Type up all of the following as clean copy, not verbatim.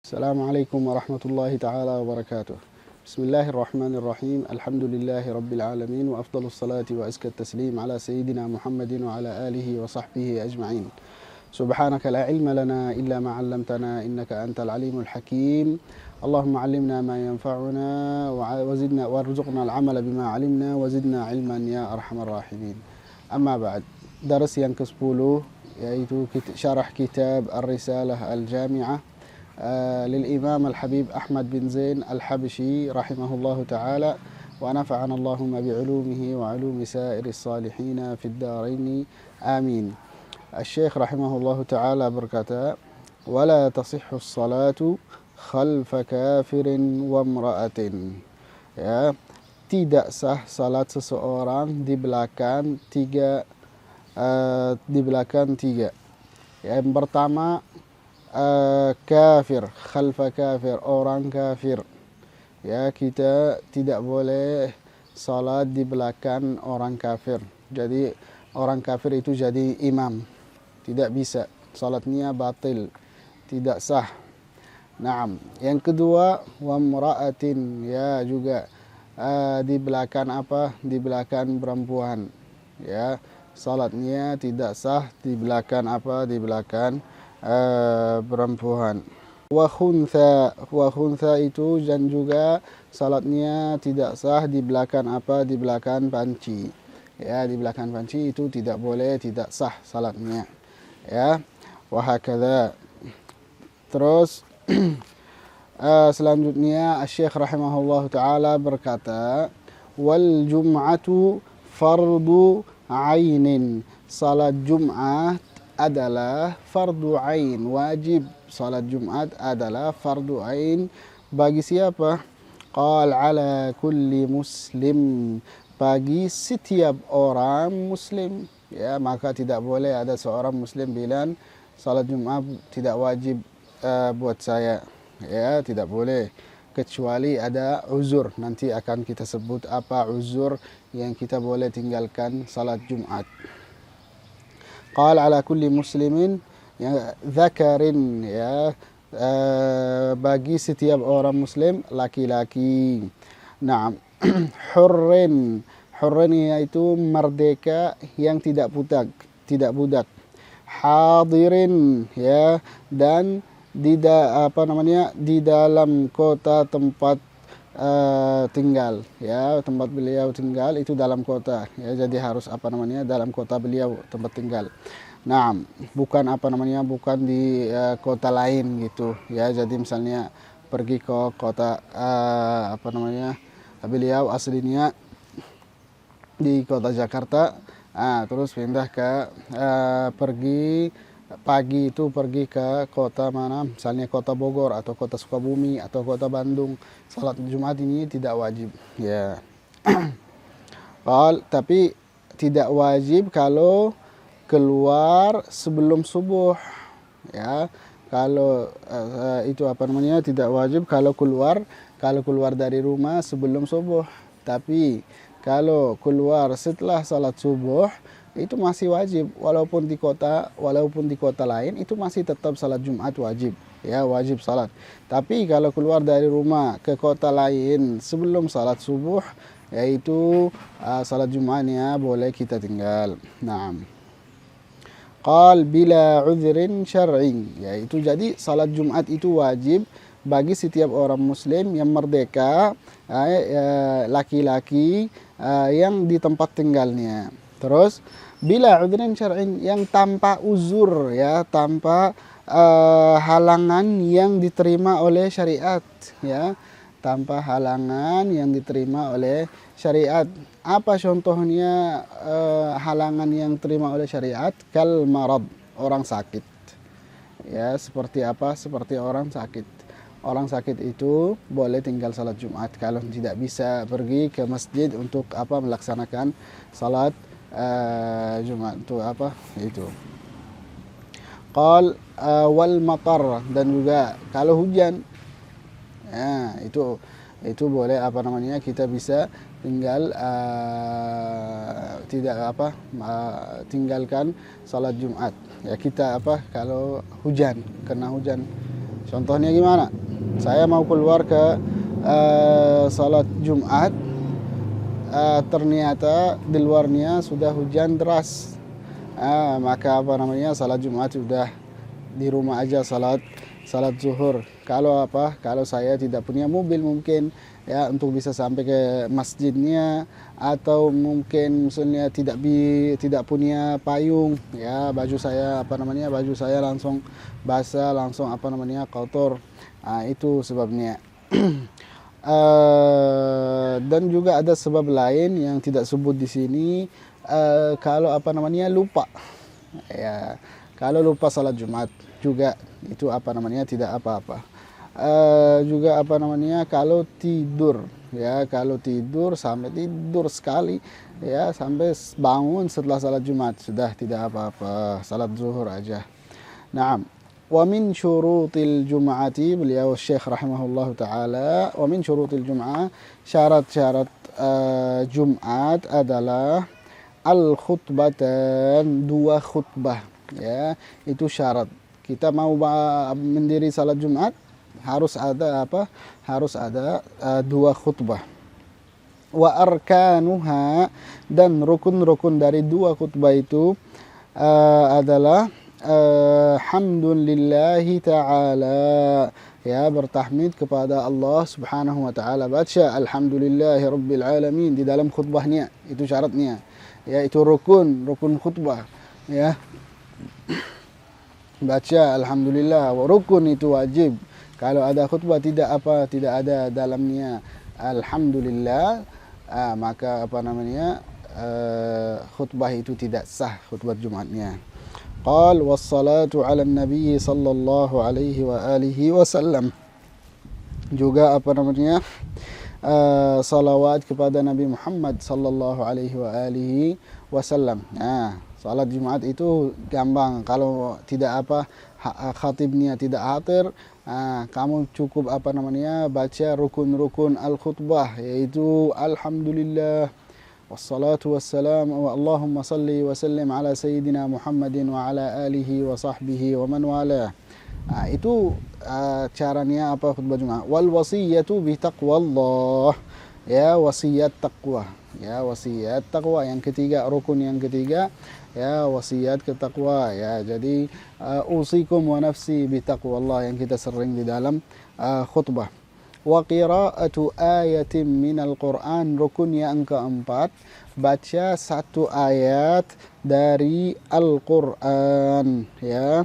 Assalamualaikum warahmatullahi taala wabarakatuh. Bismillahirrahmanirrahim. Alhamdulillahi rabbil alamin wa afdalus salati wa azkat taslim ala sayyidina Muhammadin wa ala alihi wa sahbihi ajma'in. Subhanaka la ilma lana illa ma 'allamtana innaka antal alimul hakim. Allahumma 'allimna ma yanfa'una wa zidna warzuqna al-'amala bima 'alimna wa zidna 'ilman ya arhamar rahimin. Amma ba'd. Daras yang ke-10 yaitu syarah kitab Ar-Risalah Al-Jami'ah للإمام الحبيب أحمد بن زين الحبشي رحمه الله تعالى ونفعنا اللهم بعلومه وعلوم سائر الصالحين في الدارين آمين. الشيخ رحمه الله تعالى berkata, ولا تصح الصلاة خلف كافر وامرأة. Ya, tidak sah salat seseorang di belakang tiga. Yang pertama, kafir, khalfa kafir, orang kafir. Ya, kita tidak boleh salat di belakang orang kafir. Jadi orang kafir itu jadi imam, tidak bisa, salatnya batil, tidak sah. Naam. Yang kedua, wa mra'atin, ya juga di belakang apa? Di belakang perempuan. Ya, salatnya tidak sah di belakang apa? Di belakang perempuan. Wa khuntha itu dan juga salatnya tidak sah di belakang apa? Di belakang panci. Ya, di belakang panci itu tidak boleh, tidak sah salatnya. Ya, wa hakadha. Terus selanjutnya Syekh rahimahullah taala berkata, wal jum'atu fardu ainin. Salat Jumat adalah fardu ain, wajib. Salat Jumat adalah fardu ain bagi siapa? Qal ala kulli muslim, bagi setiap orang muslim. Ya, maka tidak boleh ada seorang muslim bilang salat Jumat tidak wajib buat saya. Ya, tidak boleh, kecuali ada uzur. Nanti akan kita sebut apa uzur yang kita boleh tinggalkan salat Jumat. Qal ala kulli muslimin, ya, dzakarin, ya, bagi setiap orang muslim laki-laki. Naam. Hurrin, hurrin yaitu merdeka yang tidak budak. Hadirin, ya, dan di dalam kota tempat tinggal, ya, tempat beliau tinggal itu dalam kota, ya, jadi harus dalam kota beliau tempat tinggal. Nah, bukan bukan di kota lain gitu, ya. Jadi misalnya pergi ke kota beliau aslinya di kota Jakarta, terus pindah ke pergi pagi itu pergi ke kota mana, misalnya kota Bogor atau kota Sukabumi atau kota Bandung, salat Jumat ini tidak wajib, ya. Tapi tidak wajib kalau keluar sebelum subuh, ya. Kalau itu tidak wajib kalau keluar dari rumah sebelum subuh. Tapi kalau keluar setelah salat subuh itu masih wajib, walaupun di kota lain itu masih tetap salat Jumat wajib, ya, wajib salat. Tapi kalau keluar dari rumah ke kota lain sebelum salat subuh, yaitu salat Jumatnya boleh kita tinggal. Naam. Qal bila udhrin syar'i, yaitu jadi salat Jumat itu wajib bagi setiap orang muslim yang merdeka, laki-laki, yang di tempat tinggalnya. Terus bila udhrin syar'in, yang tanpa uzur, ya, tanpa halangan yang diterima oleh syariat, ya, tanpa halangan yang diterima oleh syariat. Apa contohnya halangan yang diterima oleh syariat? Kal marad, orang sakit. Ya, seperti apa? Seperti orang sakit. Orang sakit itu boleh tinggal salat Jumat kalau tidak bisa pergi ke masjid untuk melaksanakan salat Jumat itu. Qal wal matar, dan juga kalau hujan, ya, itu boleh kita bisa tinggal tinggalkan salat Jumat, ya. Kita kalau hujan, kena hujan, Contohnya gimana? Saya mau keluar ke salat Jumat, ternyata di luarnya sudah hujan deras. Maka apa namanya, salat Jumat sudah di rumah aja, salat zuhur. Kalau saya tidak punya mobil mungkin ya untuk bisa sampai ke masjidnya, atau mungkin misalnya tidak punya payung ya, baju saya langsung basah, langsung kotor. Itu sebabnya. Dan juga ada sebab lain yang tidak sebut di sini. Kalau lupa ya, kalau lupa salat Jumat juga itu tidak apa-apa. Juga kalau tidur ya, kalau tidur sampai tidur sekali ya, sampai bangun setelah salat Jumat sudah tidak apa-apa, salat zuhur aja. Naam. Wa min syurutil jum'ati, beliau Syekh rahimahullah taala, wa min syurutil jum'ah, syarat-syarat Jumat adalah al khutbatan, 2 khutbah ya, itu syarat. Kita mau mendiri salat Jumat harus ada harus ada 2 khutbah. Wa arkanuha, dan rukun-rukun dari 2 khutbah itu adalah hamdulillahi ta'ala ya, bertahmid kepada Allah subhanahu wa ta'ala, baca alhamdulillahi rabbil alamin di dalam khutbahnya, itu syaratnya ya, itu rukun khutbah ya, baca alhamdulillah. Rukun itu wajib. Kalau ada khutbah tidak ada dalamnya alhamdulillah, maka khutbah itu tidak sah, khutbah Jumatnya. Qal wassalatu ala nabi sallallahu alaihi wa alihi wasallam, juga salawat kepada Nabi Muhammad sallallahu alaihi wa alihi wasallam. Salat Jumat itu gampang, kalau tidak khatibnya tidak hadir, kamu cukup baca rukun-rukun al-khutbah, yaitu alhamdulillah wassalatu wassalamu wa Allahumma salli wa sallim ala sayyidina Muhammadin wa ala alihi wa sahbihi wa man walah. Itu caranya khutbah Jumat. Wal wasiyatu bi taqwallah ya, wasiat taqwa ya, wasiat taqwa yang ketiga, rukun yang ketiga ya, wasiat ke taqwa ya. Jadi usikum wa nafsi bi taqwallah yang kita sering di dalam khutbah. Wa qira'atu ayatin minal Qur'an, rukun yang keempat, baca 1 ayat dari Al-Qur'an ya,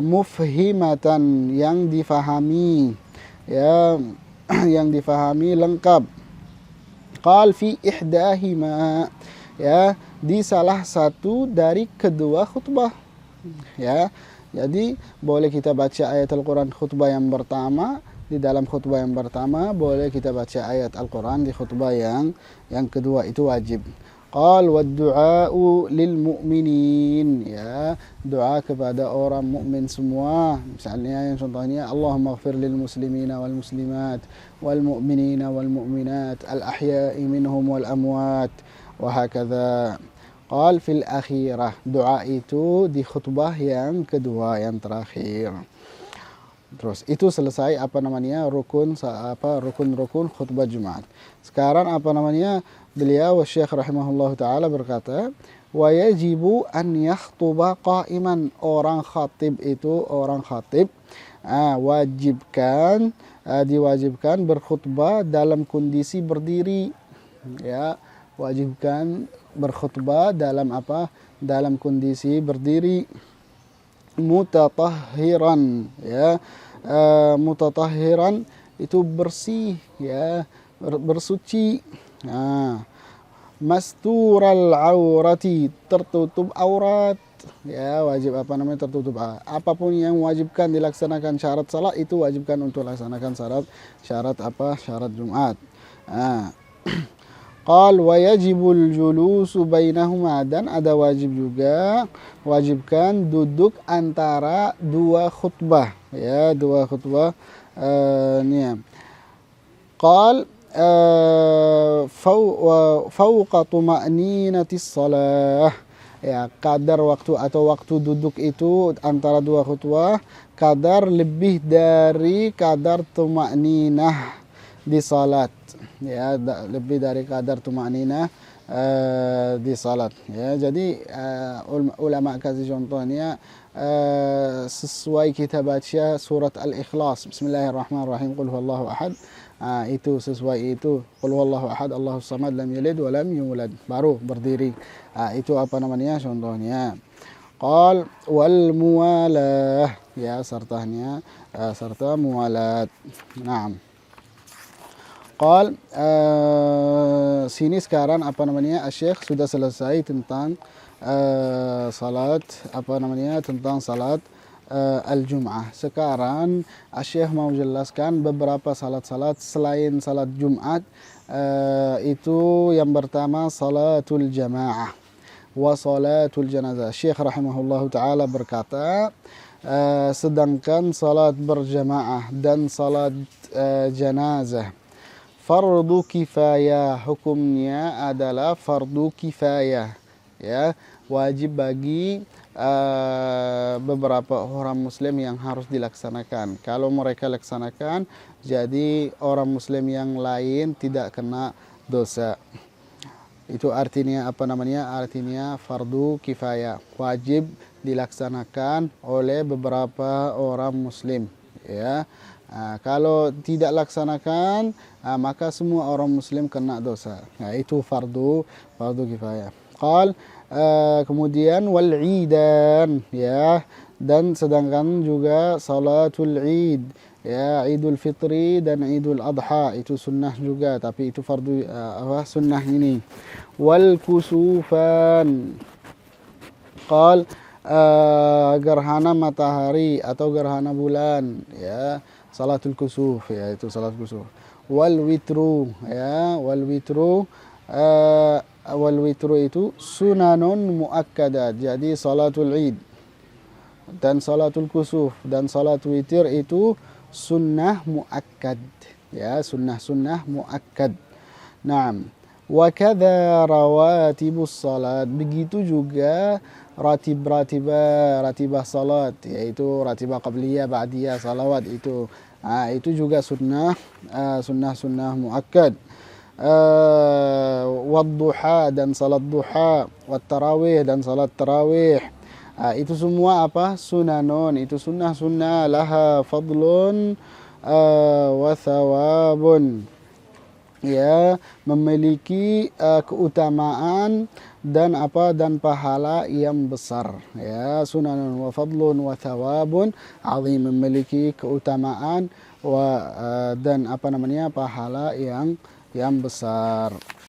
mufhimatan, yang difahami ya, yang difahami lengkap. Qal fi ihdahima ya, di salah satu dari kedua khutbah ya. Jadi boleh kita baca ayat Al-Quran khutbah yang pertama, di dalam khutbah yang pertama boleh kita baca ayat Al-Quran di khutbah yang kedua, itu wajib. Qal wa du'a'u lil mu'minin ya, doa kepada orang mukmin semua. Misalnya yang contohnya Allahumma ighfir lil muslimina wal muslimat wal mu'minina wal mu'minat al ahya'i minhum wal amwat wa hakadha. Qal fil akhirah, doa itu di khutbah yang kedua, yang terakhir. Terus itu selesai rukun-rukun khutbah Jumat. Sekarang beliau Syekh rahimahullah taala berkata, wa yajibu an yakhtuba qa'iman, orang khatib diwajibkan berkhutbah dalam kondisi berdiri ya, wajibkan berkhutbah dalam kondisi berdiri, mutatahhiran ya, mutatahhiran itu bersih ya, bersuci. Mastural aurati, tertutup aurat ya, wajib tertutup. Apapun yang wajibkan dilaksanakan syarat salat, itu wajibkan untuk laksanakan syarat Jumat. Qal wa yajibul julusu bainahuma, dan ada wajibkan duduk antara 2 khutbah ya, 2 khutbah Qal fauqa tuma'ninatis shalah ya, kadar waktu atau waktu duduk itu antara 2 khutbah kadar lebih dari kadar tuma'ninah di salat, ya, lebih dari kadar tuma'ninah di salat, ya. Jadi ulama kasih contohnya sesuai kita baca surat Al-Ikhlas, Bismillahirrahmanirrahim, Qul huwallahu ahad. Itu sesuai itu, Qul huwallahu ahad, Allahus samad, lam yalid wa lam yulad, baru berdiri. Itu apa namanya contohnya. Qal wal muwalah, ya, sertanya serta muwalat. Naam. Qal sini sekarang apa namanya Syekh sudah selesai tentang salat apa namanya tentang salat al-Jum'ah. Sekarang Syekh mau jelaskan beberapa salat-salat selain salat Jumat. Itu yang pertama salatul jamaah wa salatul janazah. Syekh rahimahullahu taala berkata, sedangkan salat berjamaah dan salat janazah fardu kifayah, hukumnya adalah fardu kifayah, ya, wajib bagi beberapa orang muslim yang harus dilaksanakan. Kalau mereka laksanakan, jadi orang muslim yang lain tidak kena dosa. Itu artinya apa namanya? Artinya fardu kifayah, wajib dilaksanakan oleh beberapa orang muslim, ya. Kalau tidak laksanakan, maka semua orang muslim kena dosa. Itu fardu kifayah. Qal kemudian wal idan, ya, dan sedangkan juga salatul id, ya, Idul Fitri dan Idul Adha itu sunnah juga, tapi itu fardu sunnah ini. Wal kusufan, qal gerhana matahari atau gerhana bulan, ya, salatul kusuf, ya, itu salat kusuf. Wal witru, ya, wal witru itu sunanun muakkadat. Jadi salatul id dan salatul kusuf dan salat witir itu sunnah muakkad, ya, sunnah muakkad. Naam. Wa kadza rawatibus salat, begitu juga ratibah salat, yaitu ratibah qabliyah, ba'diyah, salawat itu. Itu juga sunnah muakkad. Wadduha dan salat duha, wat tarawih dan salat tarawih. Itu semua apa? Sunanun, itu sunnah laha fadlun wa thawabun, ya, memiliki keutamaan dan pahala yang besar, ya. Sunanun wa fadlun wa thawabun azim, memiliki keutamaan dan pahala yang besar.